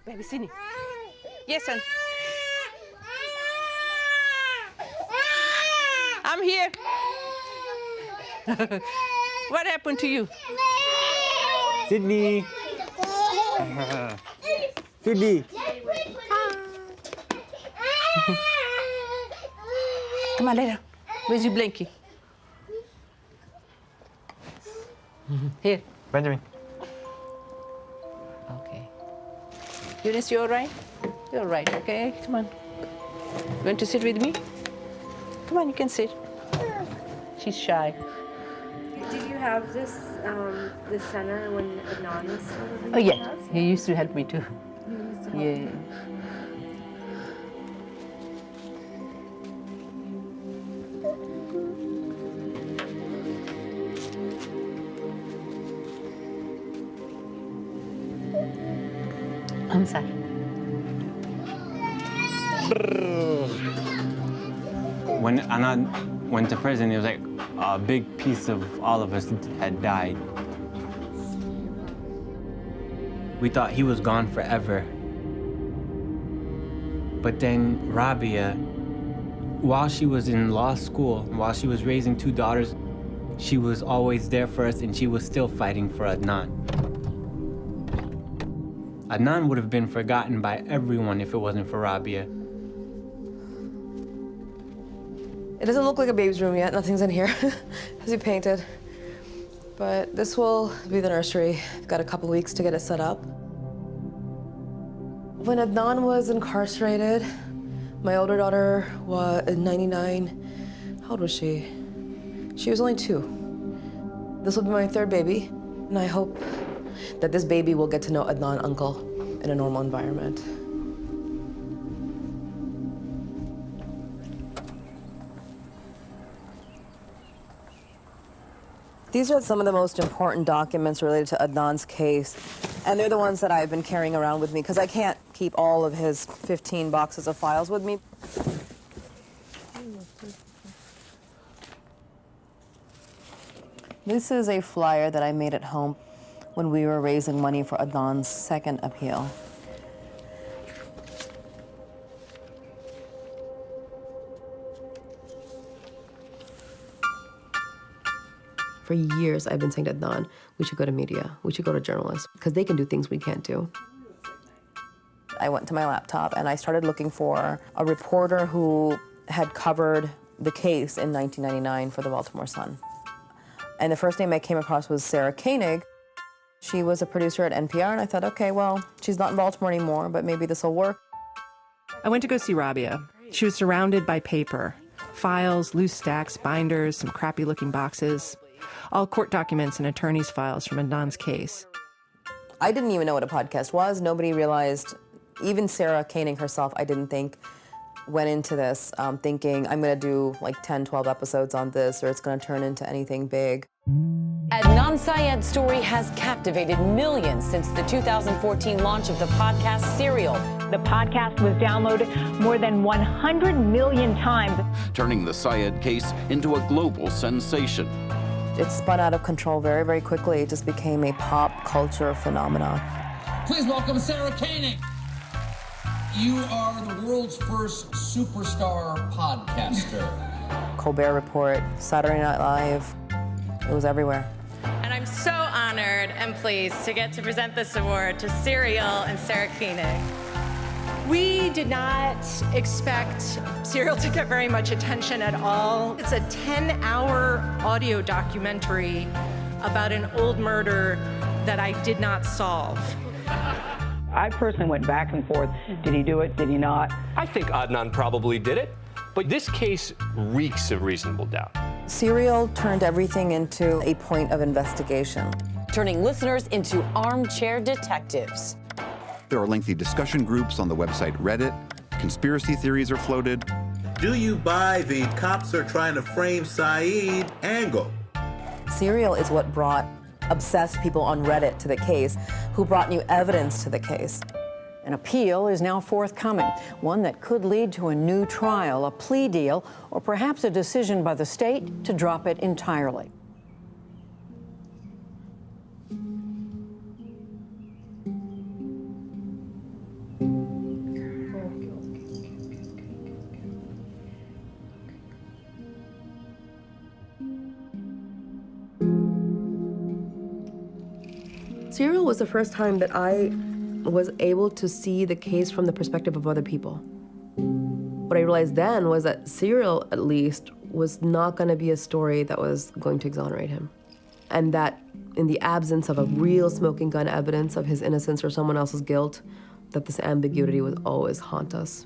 Baby, sini. Yes, son. I'm here. What happened to you? Sydney. Sydney. Come on, later. Where's your blankie? Here. Benjamin. Okay. Eunice, you all right? You're all right, okay? Come on. You want to sit with me? Come on, you can sit. She's shy. Did you have this center when Adnan was still living? Oh, yeah. He used to help me, too. Yeah. I'm sorry. When Adnan went to prison, it was like a big piece of all of us had died. We thought he was gone forever. But then Rabia, while she was in law school, while she was raising 2 daughters, she was always there for us and she was still fighting for Adnan. Adnan would have been forgotten by everyone if it wasn't for Rabia. It doesn't look like a baby's room yet. Nothing's in here, as you painted. But this will be the nursery. I've got a couple weeks to get it set up. When Adnan was incarcerated, my older daughter was 99. How old was she? She was only 2. This will be my 3rd baby, and I hope that this baby will get to know Adnan uncle in a normal environment. These are some of the most important documents related to Adnan's case, and they're the ones that I've been carrying around with me because I can't keep all of his 15 boxes of files with me. This is a flyer that I made at home when we were raising money for Adnan's 2nd appeal. For years, I've been saying to Adnan, we should go to media, we should go to journalists, because they can do things we can't do. I went to my laptop and I started looking for a reporter who had covered the case in 1999 for the Baltimore Sun. And the first name I came across was Sarah Koenig. She was a producer at NPR, and I thought, okay, well, she's not in Baltimore anymore, but maybe this will work. I went to go see Rabia. She was surrounded by paper, files, loose stacks, binders, some crappy-looking boxes, all court documents and attorney's files from Adnan's case. I didn't even know what a podcast was. Nobody realized, even Sarah Koenig herself, I didn't think, went into this thinking, I'm going to do like 10, 12 episodes on this, or it's going to turn into anything big. Adnan Syed's story has captivated millions since the 2014 launch of the podcast Serial. The podcast was downloaded more than 100 million times, turning the Syed case into a global sensation. It spun out of control very, very quickly. It just became a pop culture phenomenon. Please welcome Sarah Koenig. You are the world's first superstar podcaster. Colbert Report, Saturday Night Live, it was everywhere. And I'm so honored and pleased to get to present this award to Serial and Sarah Koenig. We did not expect Serial to get very much attention at all. It's a 10-hour audio documentary about an old murder that I did not solve. I personally went back and forth. Did he do it? Did he not? I think Adnan probably did it, but this case reeks of reasonable doubt. Serial turned everything into a point of investigation, turning listeners into armchair detectives. There are lengthy discussion groups on the website Reddit. Conspiracy theories are floated. Do you buy the cops are trying to frame Syed angle? Serial is what brought obsessed people on Reddit to the case, who brought new evidence to the case. An appeal is now forthcoming, one that could lead to a new trial, a plea deal, or perhaps a decision by the state to drop it entirely. Serial was the first time that I was able to see the case from the perspective of other people. What I realized then was that Serial, at least, was not going to be a story that was going to exonerate him. And that in the absence of a real smoking gun evidence of his innocence or someone else's guilt, that this ambiguity would always haunt us.